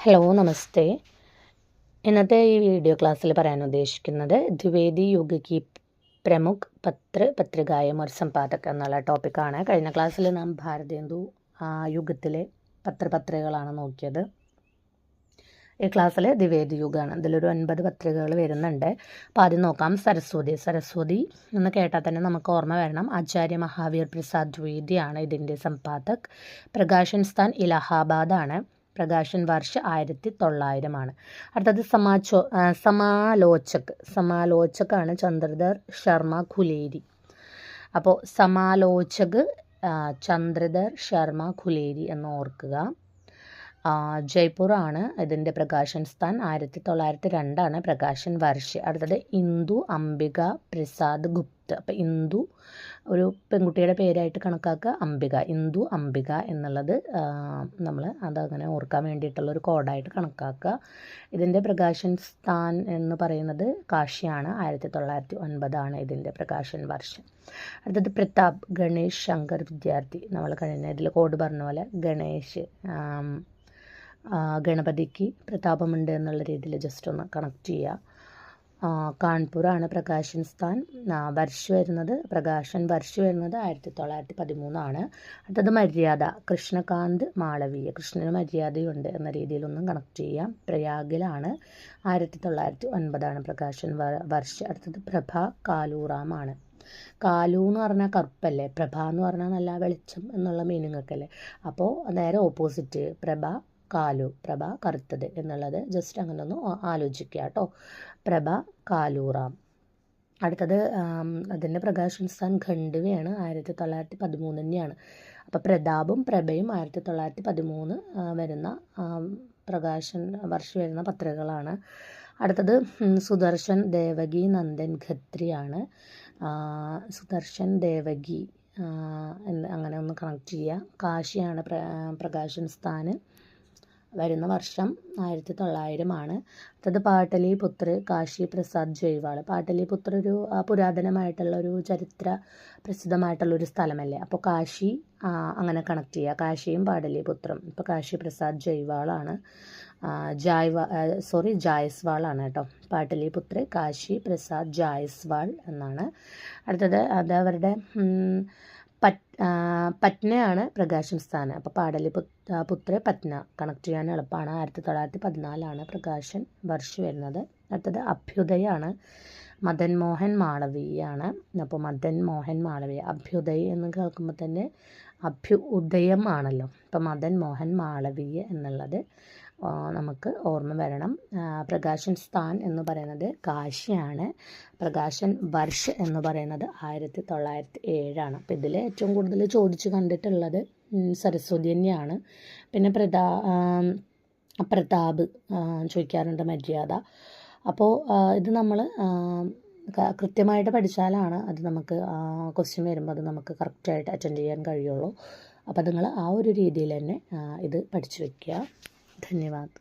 Hello നമസ്തേ. ഇന്നത്തെ ഈ video ക്ലാസ്സിൽ പറയാൻ ഉദ്ദേശിക്കുന്നത് ദ്വിവേദി യുഗ് കി പ്രമുഖ് പത്രികായം ഒരു സമ്പാദക് എന്നുള്ള ടോപ്പിക്കാണ്. കഴിഞ്ഞ ക്ലാസ്സിൽ നാം ഭാരതേന്ദു യുഗത്തിലെ പത്രികകളാണ് നോക്കിയത്. ഈ ക്ലാസ്സിൽ ദ്വിവേദി യുഗമാണ്. ഇതിലൊരു 9 പത്രികകൾ വരുന്നുണ്ട്. അപ്പോൾ ആദ്യം നോക്കാം. സരസ്വതി എന്ന് കേട്ടാൽ തന്നെ നമുക്ക് ഓർമ്മ വരണം, ആചാര്യ മഹാവീർ പ്രസാദ് ദ്വിവേദിയാണ് ഇതിൻ്റെ സമ്പാദക്. പ്രകാശൻ സ്ഥാൻ ഇലഹാബാദാണ്. പ്രകാശൻ വർഷ 1900 അടുത്തത് സമാലോചകാണ് ചന്ദ്രധർ ശർമ്മ ഖുലേരി. അപ്പോൾ സമാലോചക് ചന്ദ്രധർ ശർമ്മ ഖുലേരി എന്ന് ഓർക്കുക. ജയ്പൂർ ആണ് ഇതിൻ്റെ പ്രകാശൻ സ്ഥാൻ. 1902 പ്രകാശൻ വർഷ. അടുത്തത് ഇന്ദു അംബിക പ്രസാദ് ഗുപ്ത. അപ്പോൾ ഇന്ദു ഒരു പെൺകുട്ടിയുടെ പേരായിട്ട് കണക്കാക്കുക, അംബിക, ഇന്ദു അംബിക എന്നുള്ളത് നമ്മൾ അതങ്ങനെ ഓർക്കാൻ വേണ്ടിയിട്ടുള്ള ഒരു കോഡായിട്ട് കണക്കാക്കുക. ഇതിൻ്റെ പ്രകാശൻ സ്ഥാൻ എന്ന് പറയുന്നത് കാശിയാണ്. 1909 ഇതിൻ്റെ പ്രകാശൻ വർഷം. അടുത്തത് പ്രതാപ് ഗണേഷ് ശങ്കർ വിദ്യാർത്ഥി. നമ്മൾ കഴിഞ്ഞ ഇതിൽ കോഡ് പറഞ്ഞ പോലെ ഗണപതിക്ക് പ്രതാപമുണ്ട് എന്നുള്ള രീതിയിൽ ജസ്റ്റ് ഒന്ന് കണക്ട് ചെയ്യുക. കാൺപൂറാണ് പ്രകാശൻ സ്ഥാൻ. പ്രകാശൻ വർഷ വരുന്നത് 1913. അടുത്തത് മര്യാദ കൃഷ്ണകാന്ത് മാളവീയ. കൃഷ്ണന് മര്യാദയുണ്ട് എന്ന രീതിയിലൊന്നും കണക്ട് ചെയ്യാം. പ്രയാഗിലാണ്. 1909 പ്രകാശൻ വർഷ. അടുത്തത് പ്രഭ കാലൂറാമാണ്. കാലു എന്ന് പറഞ്ഞാൽ കറുപ്പല്ലേ, പ്രഭ എന്ന് പറഞ്ഞാൽ നല്ല വെളിച്ചം എന്നുള്ള മീനിങ് ഒക്കെ അല്ലേ. അപ്പോൾ നേരെ ഓപ്പോസിറ്റ് പ്രഭ കാലു, പ്രഭ കറുത്തത് എന്നുള്ളത് ജസ്റ്റ് അങ്ങനെ ഒന്ന് ആലോചിക്കുക കേട്ടോ. പ്രഭ കാലൂറാം. അടുത്തത് അതിൻ്റെ പ്രകാശൻ സ്ഥാൻ ഖണ്ഡുവയാണ്. 1913 തന്നെയാണ്. അപ്പോൾ പ്രതാപും പ്രഭയും 1913 വരുന്ന പ്രകാശൻ വർഷം വരുന്ന പത്രികകളാണ്. അടുത്തത് സുദർശൻ ദേവകി നന്ദൻ ഖത്രിയാണ്. സുദർശൻ ദേവകി അങ്ങനെ ഒന്ന് കണക്ട് ചെയ്യുക. കാശിയാണ് പ്രകാശൻ സ്ഥാന്. വരുന്ന വർഷം 1900. അടുത്തത് പാട്ടലിപുത്ര കാശി പ്രസാദ് ജയ്വാൾ. പാട്ടലിപുത്ര ഒരു പുരാതനമായിട്ടുള്ള ഒരു ചരിത്ര പ്രസിദ്ധമായിട്ടുള്ളൊരു സ്ഥലമല്ലേ. അപ്പോൾ കാശി അങ്ങനെ കണക്ട് ചെയ്യുക. കാശിയും പാടലിപുത്രം. ഇപ്പോൾ കാശി പ്രസാദ് ജയ്വാളാണ്. ജായസ്വാളാണ് കേട്ടോ. പാട്ടലിപുത്ര കാശി പ്രസാദ് ജായസ്വാൾ എന്നാണ്. അടുത്തത് അത് അവരുടെ പറ്റ്നയാണ് പ്രകാശൻ സ്ഥാനം. അപ്പോൾ പാടലിപുത്ര പറ്റ്ന കണക്ട് ചെയ്യാൻ എളുപ്പമാണ്. 1914 പ്രകാശൻ വർഷ വരുന്നത്. അടുത്തത് അഭ്യുദയാണ്. മദൻ മോഹൻ മാളവീയാണ്. അപ്പോൾ മദൻ മോഹൻ മാളവീയ. അഭ്യുദയ എന്ന് കേൾക്കുമ്പോൾ തന്നെ ഉദയം ആണല്ലോ. അപ്പോൾ മദൻ മോഹൻ മാളവീയ എന്നുള്ളത് നമുക്ക് ഓർമ്മ വരണം. പ്രകാശൻ സ്ഥാൻ എന്ന് പറയുന്നത് കാശിയാണ്. പ്രകാശൻ വർഷ എന്ന് പറയുന്നത് 1907. അപ്പോൾ ഇതിൽ ഏറ്റവും കൂടുതൽ ചോദിച്ച് കണ്ടിട്ടുള്ളത് സരസ്വതി തന്നെയാണ്. പിന്നെ പ്രതാപ് ചോദിക്കാറുണ്ട്, മര്യാദ. അപ്പോൾ ഇത് നമ്മൾ കൃത്യമായിട്ട് പഠിച്ചാലാണ് അത് നമുക്ക് ക്വസ്റ്റ്യൻ വരുമ്പോൾ അത് നമുക്ക് കറക്റ്റായിട്ട് അറ്റൻഡ് ചെയ്യാൻ കഴിയുള്ളൂ. അപ്പോൾ നിങ്ങൾ ആ ഒരു രീതിയിൽ തന്നെ ഇത് പഠിച്ചു വയ്ക്കുക. ധന്യവാദ്.